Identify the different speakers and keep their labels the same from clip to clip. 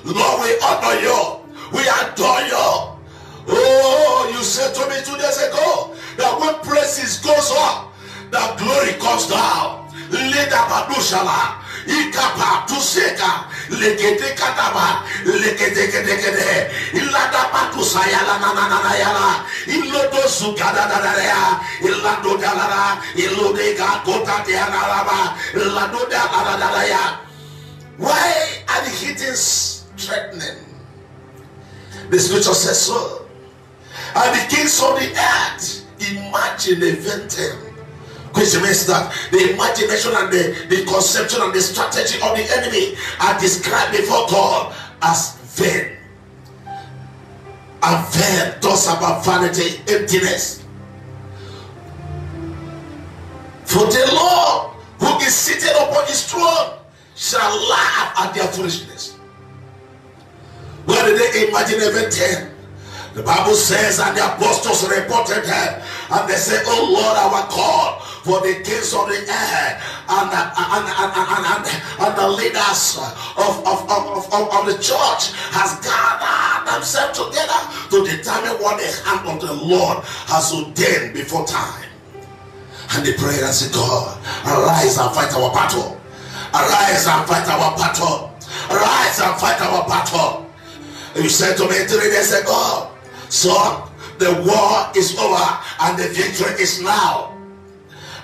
Speaker 1: Lord, we honor you. We adore you. Oh, you said to me 2 days ago that when praises goes up, the glory comes down. Leda badushala, ikapa tuseka, lekete kataba, lekete kede, ilada batusayala na yala, ilodo sukada ya, ilado dalara, ilodega kota dianaraba, ilado dalara ya. Why are the heathens threatening? The scripture says so. And the kings of the earth imagine inventing. Which means that the imagination and the conception and the strategy of the enemy are described before God as vain. And vain talks about vanity, emptiness. For the Lord who is seated upon his throne shall laugh at their foolishness. Where did they imagine everything? The Bible says, and the apostles reported them, and they said, oh Lord our God, for the kings of the earth and the leaders of the church has gathered themselves together to determine what the hand of the Lord has ordained before time. And they prayed and said, God, arise and fight our battle. Arise and fight our battle. Arise and fight our battle. You said to me 3 days ago, son, the war is over and the victory is now.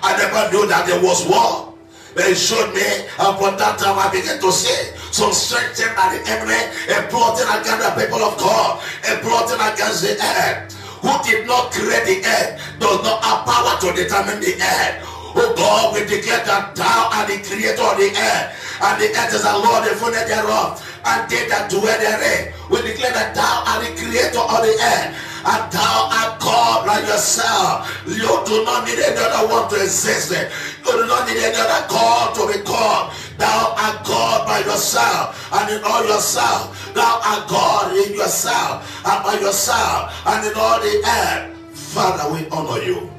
Speaker 1: I never knew that there was war. They showed me, and for that time I began to see some strange thing that the enemy is plotting against the people of God, and plotting against the earth. Who did not create the earth does not have power to determine the earth. Oh God, we declare that thou art the creator of the earth, and the earth is the Lord, the fullness thereof, and they that dwell therein. We declare that thou art the creator of the earth, and thou art God by yourself. You do not need another one to exist. You do not need another God to be God. Thou art God by yourself, and in all yourself. Thou art God in yourself, and by yourself, and in all the earth. Father, we honor you.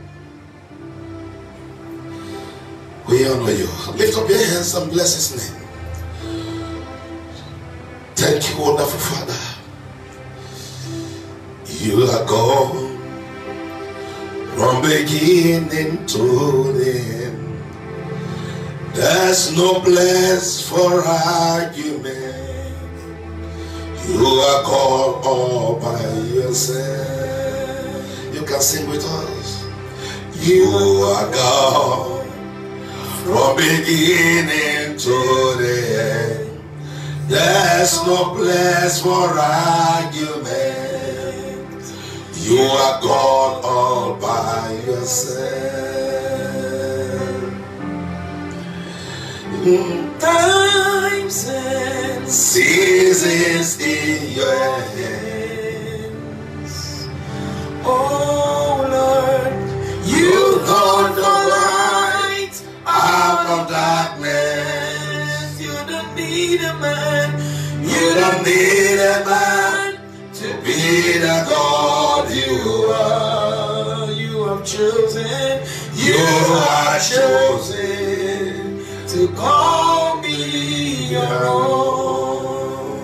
Speaker 1: We honor you. Lift up your hands and bless his name. Thank you, wonderful Father. You are God from beginning to the end. There's no place for argument. You are God all by yourself. You can sing with us. You are God from beginning to the end. There's no place for argument. You are God all by yourself. Times and seasons in your hands. Oh Lord, you call the light out of darkness. You don't need a man. You don't need a man to be the God you are. You have chosen. You are chosen to call me your own.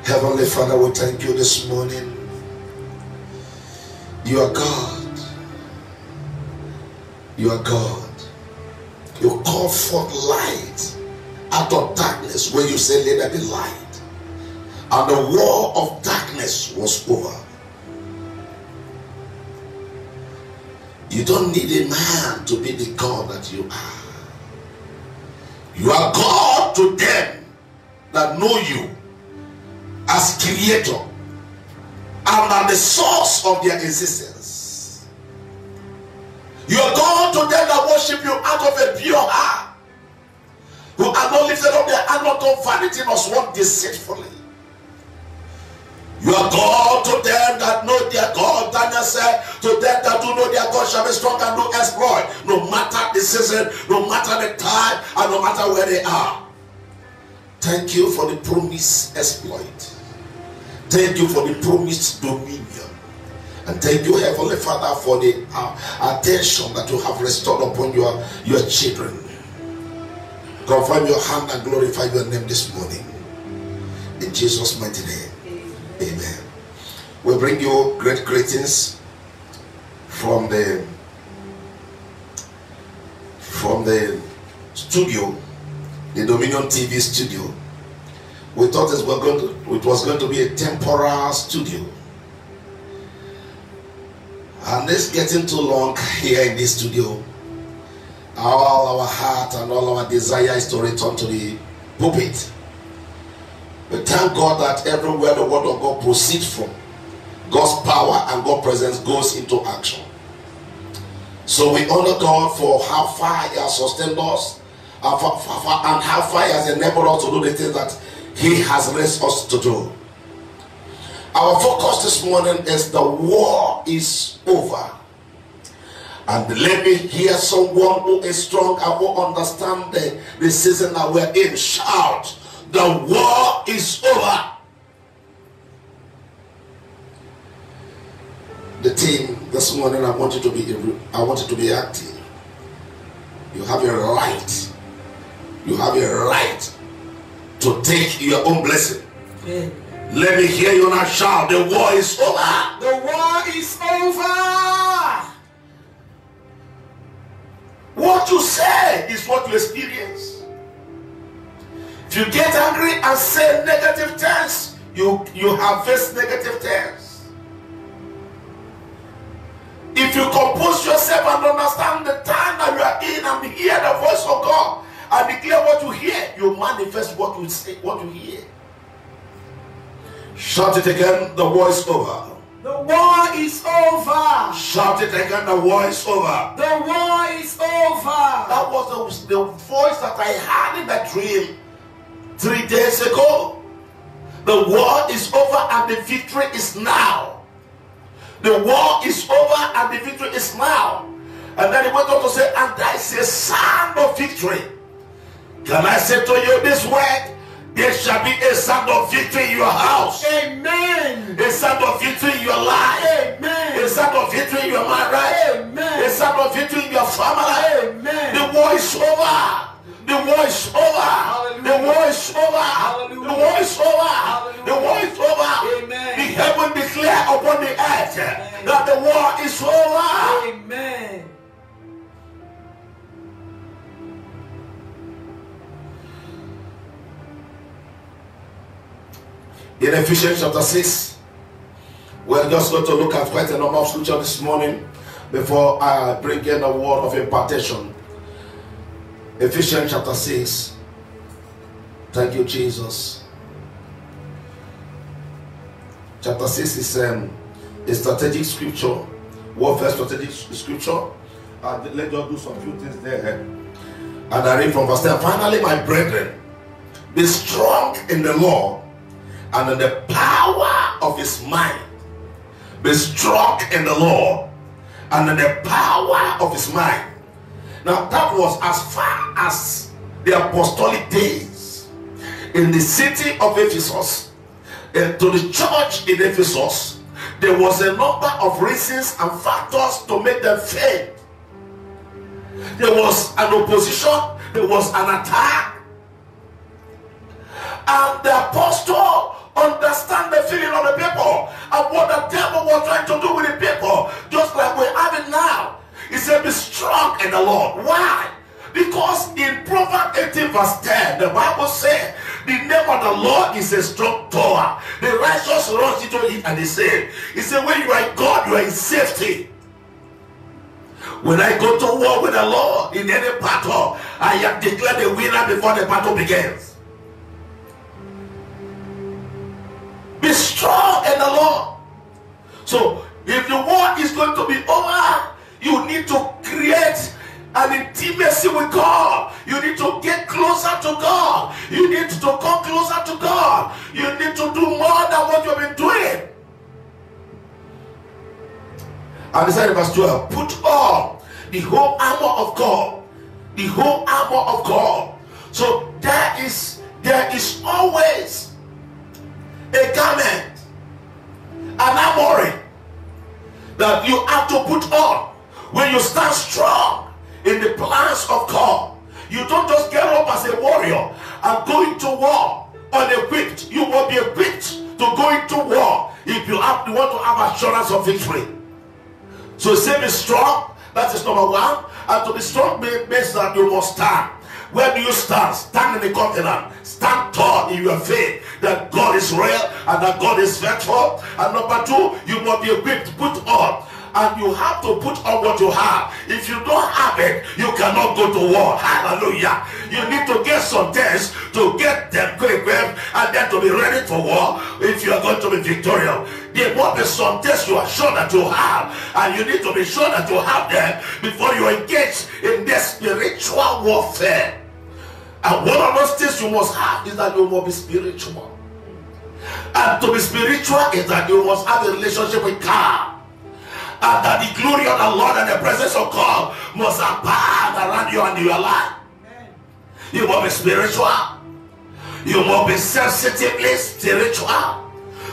Speaker 1: Heavenly Father, we thank you this morning. You are God. You are God. You call forth light out of darkness when you say let there be light. And the war of darkness was over. You don't need a man to be the God that you are. You are God to them that know you as creator and are the source of their existence. You are God to them that worship you out of a pure heart, who are not lifted up their hand not of vanity nor sworn deceitfully. You are God to them that know their God. Daniel said, to them that do know their God shall be strong and do exploit, no matter the season, no matter the time, and no matter where they are. Thank you for the promised exploit. Thank you for the promised dominion. And thank you, Heavenly Father, for the attention that you have restored upon your children. Confirm your hand and glorify your name this morning. In Jesus' mighty name. Amen. We bring you great greetings from the studio, the Dominion TV studio. We thought it was going to be a temporal studio. And it's getting too long here in this studio. All our heart and all our desire is to return to the pulpit. We thank God that everywhere the word of God proceeds from, God's power and God's presence goes into action. So we honor God for how far He has sustained us and how far He has enabled us to do the things that He has raised us to do. Our focus this morning is the war is over. And let me hear someone who is strong and who understand the season that we're in. Shout, the war is over. The team this morning, I want you to be active. You have a right. You have a right to take your own blessing. Yeah. Let me hear you now shout, the war is over.
Speaker 2: The war is over.
Speaker 1: What you say is what you experience. If you get angry and say negative things, you have faced negative things. If you compose yourself and understand the time that you are in and hear the voice of God and declare what you hear, you manifest what you say, what you hear. Shout it again, the war is over.
Speaker 2: The war is over.
Speaker 1: Shout it again, the war is over.
Speaker 2: The war is over.
Speaker 1: That was the voice that I had in that dream 3 days ago. The war is over and the victory is now. The war is over and the victory is now. And then he went on to say, and that is a sound of victory. Can I say to you this word? There shall be a sound of victory in your house.
Speaker 2: Amen.
Speaker 1: A sound of victory in your life.
Speaker 2: Amen.
Speaker 1: A sound of victory in your marriage.
Speaker 2: Amen.
Speaker 1: A sound of victory in your family.
Speaker 2: Amen.
Speaker 1: The war is over. The war is over.
Speaker 2: Hallelujah.
Speaker 1: The war is over.
Speaker 2: Hallelujah.
Speaker 1: The war is over.
Speaker 2: Hallelujah.
Speaker 1: The war is over.
Speaker 2: Amen.
Speaker 1: The heaven declare upon the earth that the war is over.
Speaker 2: Amen.
Speaker 1: In Ephesians chapter 6, we're just going to look at quite a number of scriptures this morning before I bring in a word of impartation. Ephesians chapter 6. Thank you, Jesus. Chapter 6 is a strategic scripture, warfare strategic scripture. Let's just do some few things there. And I read from verse 10. Finally, my brethren, be strong in the Lord and in the power of His might. Be strong in the Lord and in the power of His might. Now that was as far as the apostolic days in the city of Ephesus. And to the church in Ephesus, there was a number of reasons and factors to make them fail. There was an opposition, there was an attack, and the apostle understand the feeling of the people and what the devil was trying to do with the people, just like we have it now. He said, be strong in the Lord. Why? Because in Proverbs 18 verse 10, the Bible said, the name of the Lord is a strong tower. The righteous runs into it and is saved. He said, when you are in God, you are in safety. When I go to war with the Lord in any battle, I am declared a winner before the battle begins. Be strong in the Lord. So if the war is going to be over, you need to create an intimacy with God. You need to get closer to God. You need to come closer to God. You need to do more than what you've been doing. And he said in verse 12, put on the whole armor of God. The whole armor of God. So there is always a garment, an armory that you have to put on when you stand strong in the plans of God. You don't just get up as a warrior and go into war unequipped. You will be into war if you want to have assurance of victory. So say be strong. That is number one. And to be strong means that you must stand. Where do you stand? Stand in the covenant. Stand tall in your faith that God is real and that God is faithful. And number two, you must be equipped, put on. And you have to put on what you have. If you don't have it, you cannot go to war. Hallelujah. You need to get some things to get them equipped and then to be ready for war if you are going to be victorious. There must be some things you are sure that you have, and you need to be sure that you have them before you engage in this spiritual warfare. And one of those things you must have is that you must be spiritual. And to be spiritual is that you must have a relationship with God. And that the glory of the Lord and the presence of God must abide around you and your life. Amen. You must be spiritual. You must be sensitively spiritual.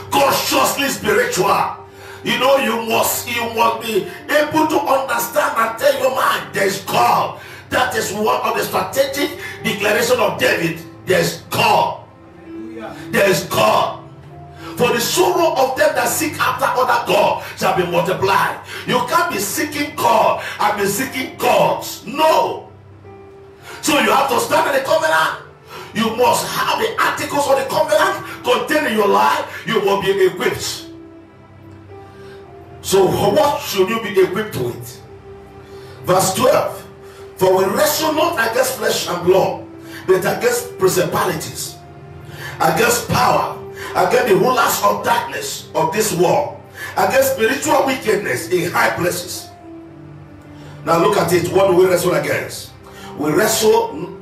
Speaker 1: Consciously spiritual. You know, you must be able to understand and tell your mind there is God. That is one of the strategic declaration of David. There is God. There is God. For the sorrow of them that seek after other God shall be multiplied. You can't be seeking God and be seeking gods. No. So you have to stand in the covenant. You must have the articles of the covenant contained in your life. You will be equipped. So what should you be equipped with? Verse 12. For we wrestle not against flesh and blood, but against principalities, against power, against the rulers of darkness of this world, against spiritual wickedness in high places. Now look at it. What do we wrestle against? We wrestle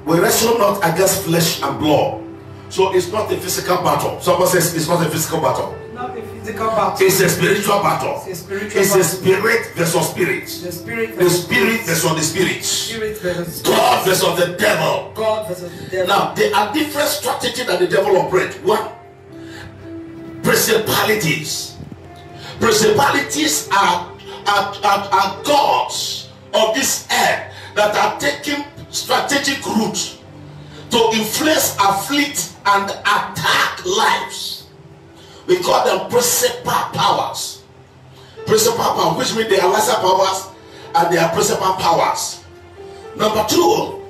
Speaker 1: not against flesh and blood. So it's not a physical battle. Someone says it's not a physical battle.
Speaker 2: Not a physical battle.
Speaker 1: It's a spiritual battle. It's a spirit versus spirit.
Speaker 2: The spirit
Speaker 1: versus the spirit.
Speaker 2: Spirit versus
Speaker 1: God versus the devil.
Speaker 2: God versus the devil.
Speaker 1: Now there are different strategies that the devil operates. One, principalities. Principalities are gods of this earth that are taking strategic route to influence, afflict, and attack lives. We call them principal powers. Principal powers, which means they are lesser powers and they are principal powers. Number two,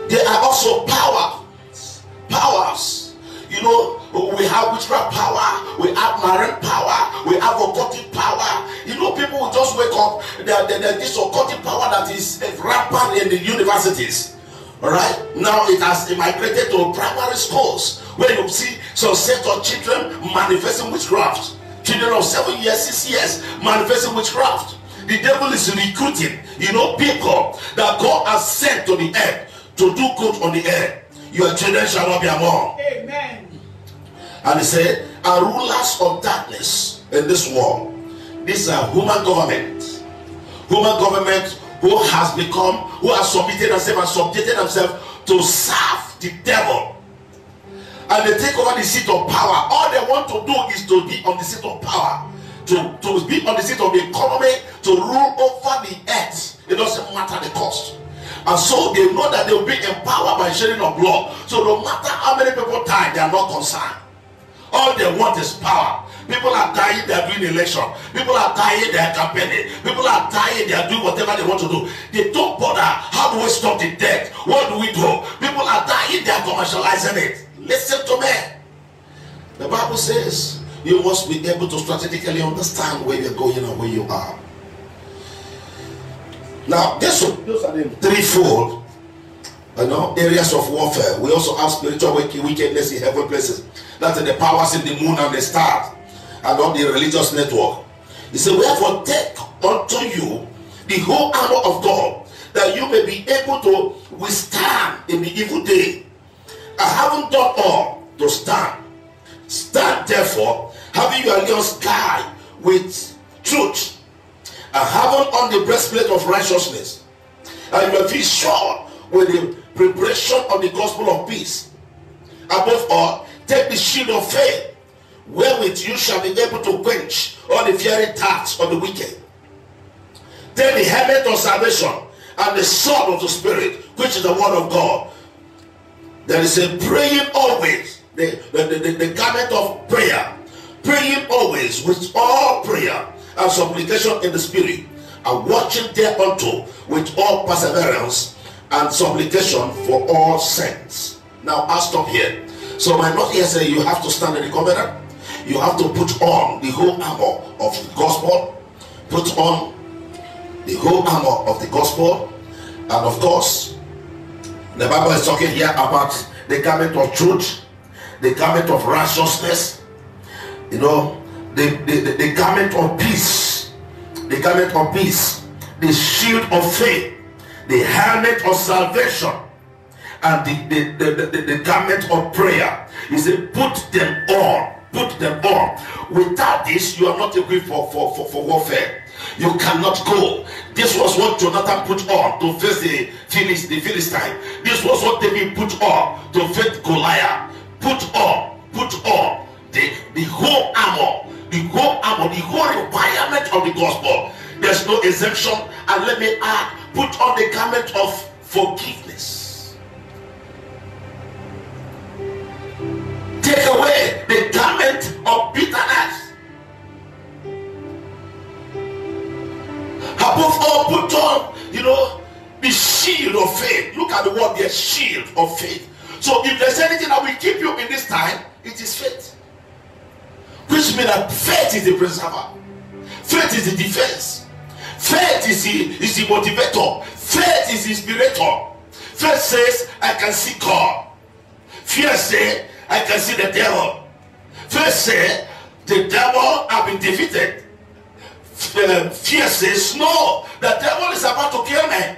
Speaker 1: they are also powers. You know, we have witchcraft power, we have marine power, we have occultic power. You know, people will just wake up, there's this occultic power that is rampant in the universities. Alright, now it has migrated to primary schools where you see some set of children manifesting witchcraft. Children of 7 years, 6 years manifesting witchcraft. The devil is recruiting, you know, people that God has sent to the earth to do good on the earth. Your children shall not be among.
Speaker 2: Amen.
Speaker 1: And he said, are rulers of darkness in this world. These are human government. Human government who has submitted themselves and subjected themselves to serve the devil. And they take over the seat of power. All they want to do is to be on the seat of power. To be on the seat of the economy, to rule over the earth. It doesn't matter the cost. And so they know that they will be empowered by sharing of blood. So no matter how many people die, they are not concerned. All they want is power. People are dying, they are doing election. People are dying, they are campaigning. People are dying, they are doing whatever they want to do. They don't bother. How do we stop the death? What do we do? People are dying, they are commercializing it. Listen to me. The Bible says you must be able to strategically understand where you're going and where you are. Now, those are the threefold areas of warfare. We also have spiritual wickedness in heavenly places. That is the powers in the moon and the stars and on the religious network. He said, wherefore take unto you the whole armor of God, that you may be able to withstand in the evil day. I haven't done all to stand. Stand therefore, having your loins girded with truth, and having on the breastplate of righteousness, and your feet shod with the preparation of the gospel of peace. Above all, take the shield of faith, wherewith you shall be able to quench all the fiery darts of the wicked. Take the helmet of salvation and the sword of the Spirit, which is the word of God. There is a praying always the garment of prayer, praying always with all prayer and supplication in the spirit, and watching thereunto with all perseverance and supplication for all saints. Now I'll stop here. So my note here says you have to stand in the covenant. You have to put on the whole armor of the gospel. Put on the whole armor of the gospel. And of course, the Bible is talking here about the garment of truth, the garment of righteousness, you know, the garment of peace, the garment of peace, the shield of faith, the helmet of salvation, and the garment of prayer. He said, put them on. Put them on. Without this, you are not equipped for warfare. You cannot go. This was what Jonathan put on to face the Philistine. This was what David put on to face Goliath. Put on the whole armor, the whole requirement of the gospel. There's no exemption. And let me add, put on the garment of forgiveness. Take away the garment of bitterness. Above all, put on, the shield of faith. Look at the word there, shield of faith. So if there's anything that will keep you in this time, it is faith. Which means that faith is the preserver. Faith is the defense. Faith is the motivator. Faith is the inspirator. Faith says, I can see God. Fear says, I can see the devil. Faith says, the devil has been defeated. Fear says, no, the devil is about to kill me.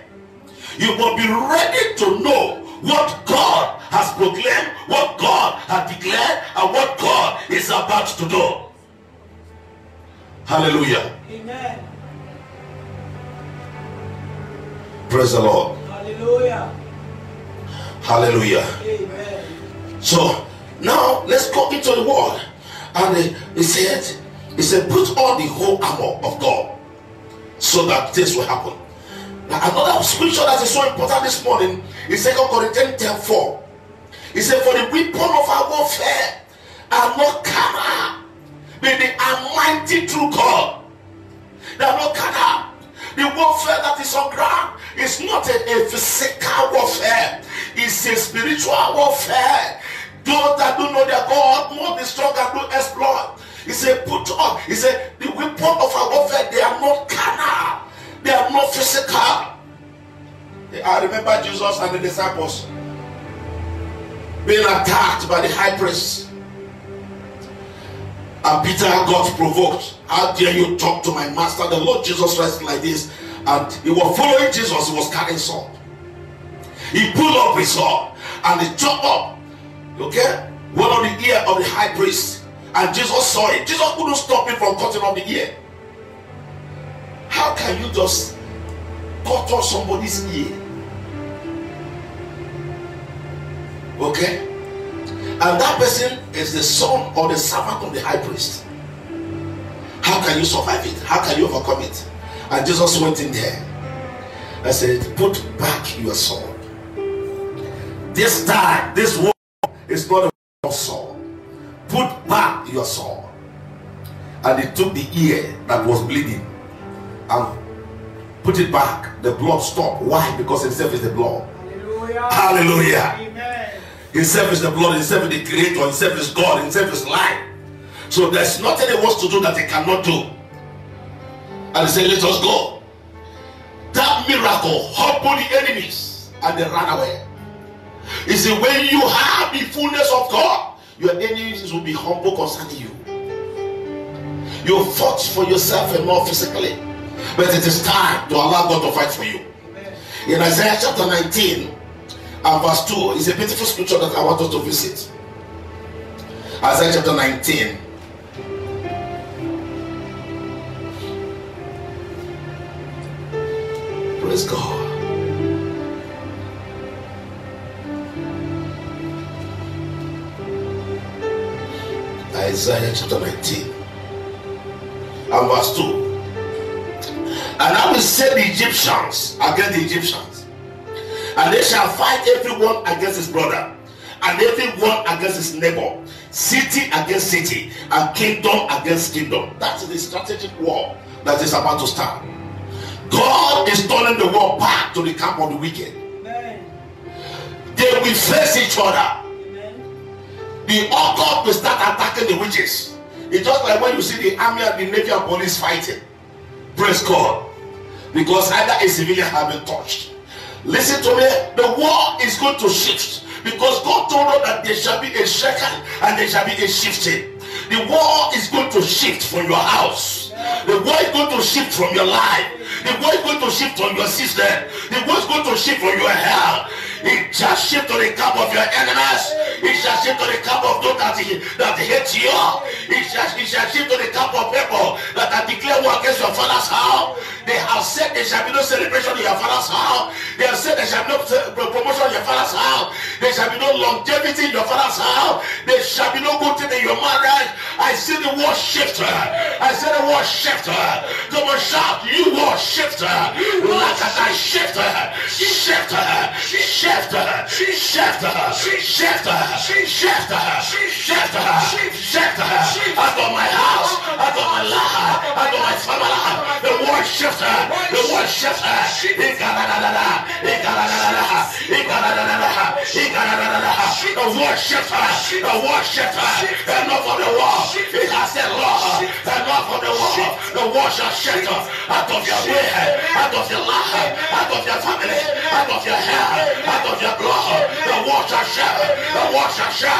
Speaker 1: You will be ready to know what God has proclaimed, what God has declared, and what God is about to do. Hallelujah.
Speaker 2: Amen.
Speaker 1: Praise the Lord.
Speaker 2: Hallelujah.
Speaker 1: Hallelujah.
Speaker 2: Amen.
Speaker 1: So now let's go into the word. And he said, put on the whole armor of God so that this will happen. Now, another scripture that is so important this morning is 2 Corinthians 10:4. He said, for the weapon of our warfare are not carnal, but they are mighty through God. They are not carnal. The warfare that is on ground is not a physical warfare. It's a spiritual warfare. Those that do know their God, more the strong and do exploit. He said, put on. He said, the weapon of our warfare, they are not carnal. They are not physical. I remember Jesus and the disciples being attacked by the high priest. And Peter got provoked. How dare you talk to my master, the Lord Jesus Christ, like this? And he was following Jesus. He was carrying sword. He pulled up his sword and he chopped up, one of the ear of the high priest. And Jesus saw it. Jesus couldn't stop him from cutting off the ear. How can you just cut off somebody's ear? Okay? And that person is the son or the servant of the high priest. How can you survive it? How can you overcome it? And Jesus went in there and said, put back your sword. This time, this war is not a sword. Put back your sword. And he took the ear that was bleeding and put it back. The blood stopped. Why? Because himself is the blood.
Speaker 2: Hallelujah.
Speaker 1: Hallelujah.
Speaker 2: Amen.
Speaker 1: Himself is the blood. Himself is the creator. Himself is God. Himself is life. So there's nothing he wants to do that he cannot do. And he said, let us go. That miracle humbled the enemies and they ran away. He said, when you have the fullness of God, your enemies will be humble concerning you. You fought for yourself and not physically. But it is time to allow God to fight for you.
Speaker 2: Amen.
Speaker 1: In Isaiah chapter 19 and verse 2, it's a beautiful scripture that I want us to visit. Isaiah chapter 19. Praise God. Isaiah chapter 19 and verse 2. And I will set the Egyptians against the Egyptians, and they shall fight everyone against his brother, and everyone against his neighbor, city against city, and kingdom against kingdom. That's the strategic war that is about to start. God is turning the war back to the camp of the wicked.
Speaker 2: Amen.
Speaker 1: They will face each other.
Speaker 2: Amen.
Speaker 1: The occult will start attacking the witches. It's just like when you see the army and the navy and police fighting. Praise God. Because either a civilian has been touched. Listen to me. The war is going to shift. Because God told us that there shall be a shaking and there shall be a shifting. The war is going to shift from your house. The war is going to shift from your life. The war is going to shift from your system. The war is going to shift from your health. It shall shift to the camp of your enemies. It shall shift to the camp of those that hate you. It shall shift to the camp of people that are declared war against your father's house. They have said there shall be no celebration in your father's house. They have said there shall be no promotion in your father's house. There shall be no longevity in your father's house. There shall be no good thing in your marriage. I see the war shifter. I see the war shifter. Come on, shout, you war shifter. Like a shifter. Shifter. Shifter. Shifter. Shifter. Shifter. Shifter. Shifter. Out of my house. Out of my life. Out of my family. The war shifter. The war shifter. The war shifter. The war shifter. Enough of the war. It has said, Lord, enough of the war. The war shall shift out of your way, out of your life, out of your family, out of your hair, out of your blood. The war shall shift. The war shall shift.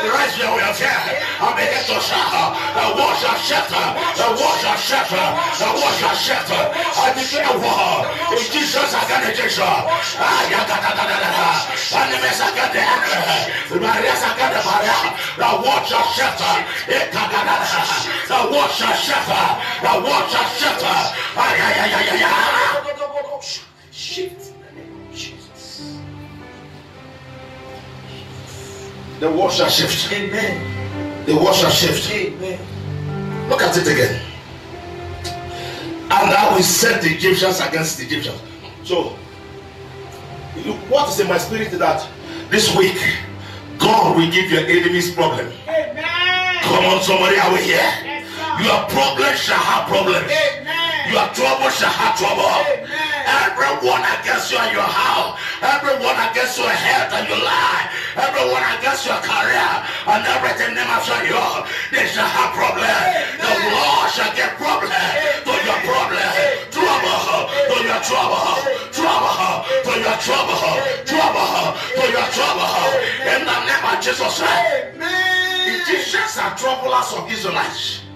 Speaker 1: Raise your welfare and begin to shout. The war shall shift. The war shall shift. The war shall shift. I declare war. In Jesus against Jesus. Enemies against the enemy. Barriers against the barrier. The war shall shift. The war shall shift. The war shall shift. Shift in the name of Jesus. The war shall shift.
Speaker 2: Amen.
Speaker 1: The war shall shift.
Speaker 2: Amen.
Speaker 1: Look at it again. And I will set the Egyptians against the Egyptians. So, what is in my spirit is that this week, God will give your enemies problem.
Speaker 2: Amen.
Speaker 1: Come on, somebody, are we here?
Speaker 2: Yes, sir.
Speaker 1: Your problems shall have problems.
Speaker 2: Amen.
Speaker 1: Your trouble shall have trouble.
Speaker 2: Amen.
Speaker 1: Everyone against you and your house, everyone against your health and your life, everyone against your career and everything name after you, they shall have problems. The Lord shall get problem to your problem, trouble to your trouble, trouble to your trouble, trouble to your trouble. In the name of Jesus Christ. Egyptians are troublers of Israelites.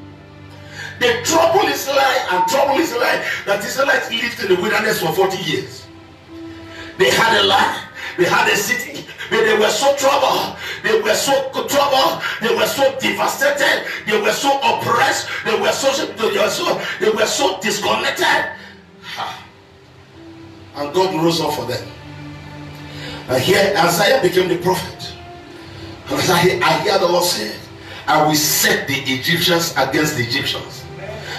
Speaker 1: The trouble Israel and trouble Israel that Israelites lived in the wilderness for 40 years. They had a land, they had a city, but they were so troubled, they were so troubled, they were so devastated, they were so oppressed, they were so disconnected. And God rose up for them. And here Isaiah became the prophet. And I hear the Lord say, I will set the Egyptians against the Egyptians.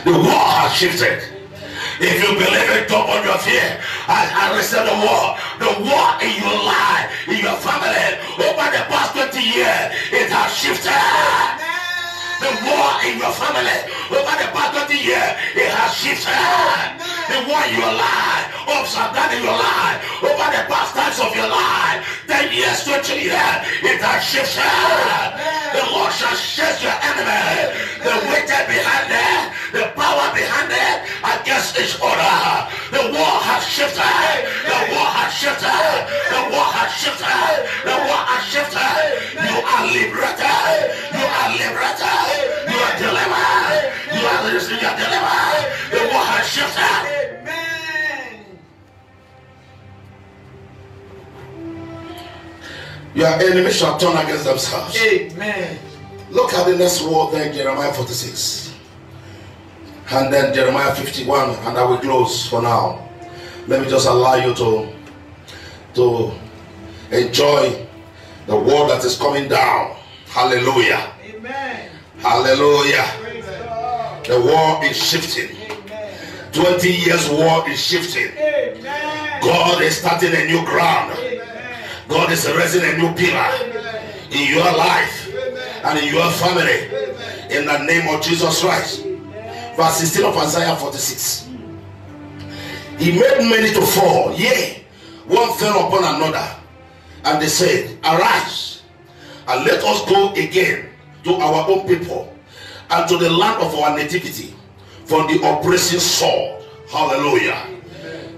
Speaker 1: The war has shifted. If you believe it, jump on your feet. I receive the war. The war in your life, in your family, over the past 20 years, it has shifted. The war in your family, over the past 20 years, it has shifted. The war in your life, ups and downs in your life, over the past times of your life, 10 years, 20 years, it has shifted. The Lord shall chase your enemy, the wicked behind it, the power behind it, against each other. The war has shifted. The war has shifted. The war has shifted. The war has shifted. You are liberated. You are liberated. You are delivered. You are delivered. The war has shifted.
Speaker 2: Amen.
Speaker 1: Your enemies shall turn against themselves.
Speaker 2: Amen.
Speaker 1: Look at the next word there, Jeremiah 46. And then Jeremiah 51, and I will close for now. Let me just allow you to enjoy the word that is coming down. Hallelujah.
Speaker 2: Amen.
Speaker 1: Hallelujah.
Speaker 2: Praise God.
Speaker 1: The war is shifting.
Speaker 2: Amen.
Speaker 1: 20 years war is shifting.
Speaker 2: Amen.
Speaker 1: God is starting a new ground.
Speaker 2: Amen.
Speaker 1: God is raising a new pillar.
Speaker 2: Amen.
Speaker 1: in your life and in your family. In the name of Jesus Christ. Verse 16 of Isaiah 46. He made many to fall, yea, one fell upon another. And they said, arise, and let us go again to our own people, and to the land of our nativity, from the oppressing sword. Hallelujah.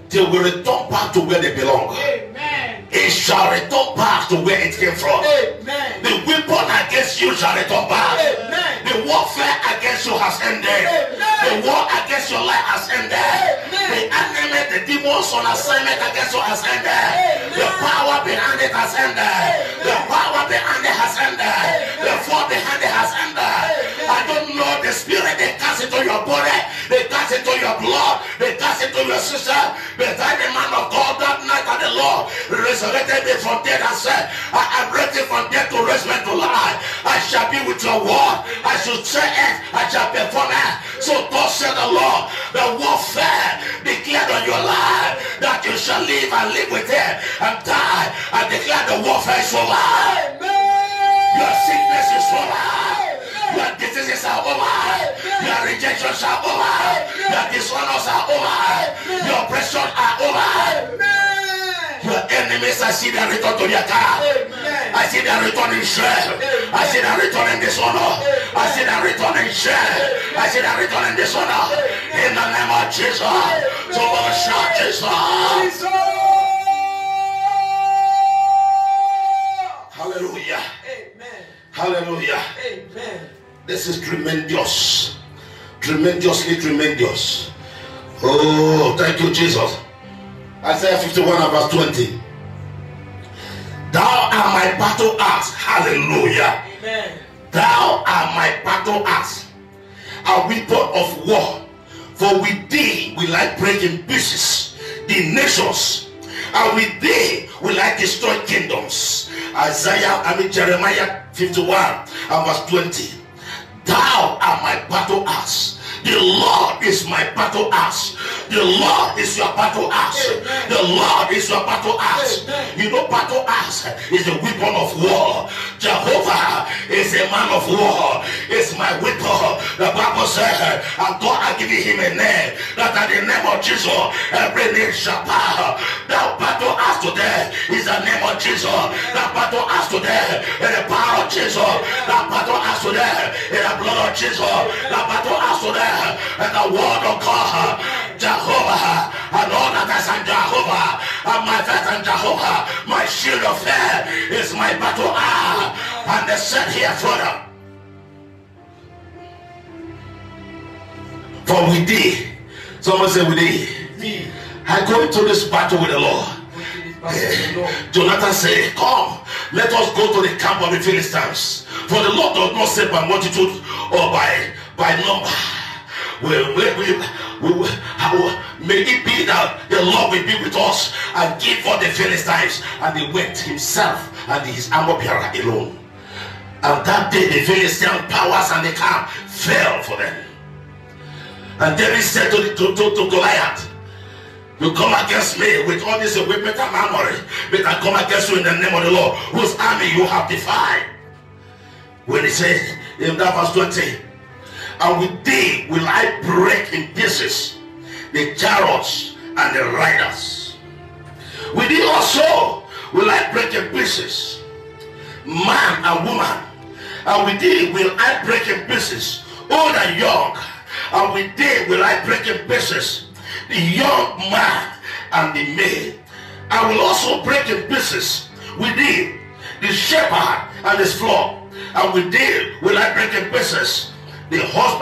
Speaker 1: Till we return back to where they belong.
Speaker 2: Amen.
Speaker 1: It shall return back to where it came from.
Speaker 2: Amen.
Speaker 1: The weapon against you shall return back.
Speaker 2: Amen.
Speaker 1: The warfare against you has ended.
Speaker 2: Amen.
Speaker 1: The war against your life has ended.
Speaker 2: Amen.
Speaker 1: The enemy, the demons on assignment against you has ended.
Speaker 2: Amen.
Speaker 1: The power behind it has ended.
Speaker 2: Amen.
Speaker 1: The power behind it has ended.
Speaker 2: Amen.
Speaker 1: The force behind it has ended.
Speaker 2: Amen.
Speaker 1: I don't know the spirit they cast into your body, they cast into your blood, they cast into your system. But I, the man of God, that night at the Lord resurrected me from death and said, I am raised from death to raise men to life. I shall be with your word. I should say it, I shall perform it. So thus said the Lord, the warfare declared on your life that you shall live and live with it and die. I declare the warfare is over. Your sickness is over. Your diseases are over. Your rejections are over. Your dishonors are over. Your oppressions are over. Your enemies, I see them return to their car. I see them return in shame. I see them return in dishonor. I see them return in shame. I see them return in dishonor. In the name of Jesus. Somebody shout Jesus. Hallelujah.
Speaker 2: Amen.
Speaker 1: Hallelujah.
Speaker 2: Amen.
Speaker 1: This is tremendous. Tremendously tremendous. Oh, thank you, Jesus. Isaiah 51 and verse 20. Thou art my battle axe. Hallelujah.
Speaker 2: Amen.
Speaker 1: Thou art my battle axe, a weapon of war. For with thee will I break in pieces the nations, and with thee will I destroy kingdoms. Jeremiah 51 and verse 20. Thou art my battle axe. The Lord is my battle axe. The Lord is your battle axe.
Speaker 2: Amen.
Speaker 1: The Lord is your battle axe.
Speaker 2: Amen.
Speaker 1: You know, battle axe is a weapon of war. Jehovah is a man of war. It's my weapon. The Bible said, and God has given him a name, that at the name of Jesus, every name shall bow. That battle axe today is the name of Jesus. That battle axe today is the power of Jesus. That battle axe today is the blood of Jesus. That battle axe today and the word of God, Jehovah, and all that is in Jehovah, and my faith in Jehovah, my shield of faith is my battle axe. And they said here further, for with thee, someone say with thee, I go into this battle with the Lord. Jonathan said, come, let us go to the camp of the Philistines, for the Lord does not say by multitude or by number. May it be that the Lord will be with us and give for the Philistines. And he went himself and his armor bearer alone. And that day the Philistine powers and the camp fell for them. And David said to Goliath, you come against me with all this equipment and armory, but I come against you in the name of the Lord, whose army you have defied. When he said in that verse 20, and with thee will I break in pieces the chariots and the riders. With thee also will I break in pieces man and woman. And with thee will I break in pieces old and young. And with thee will I break in pieces the young man and the maid. I will also break in pieces with thee the shepherd and his flock. And with thee will I break in pieces the husband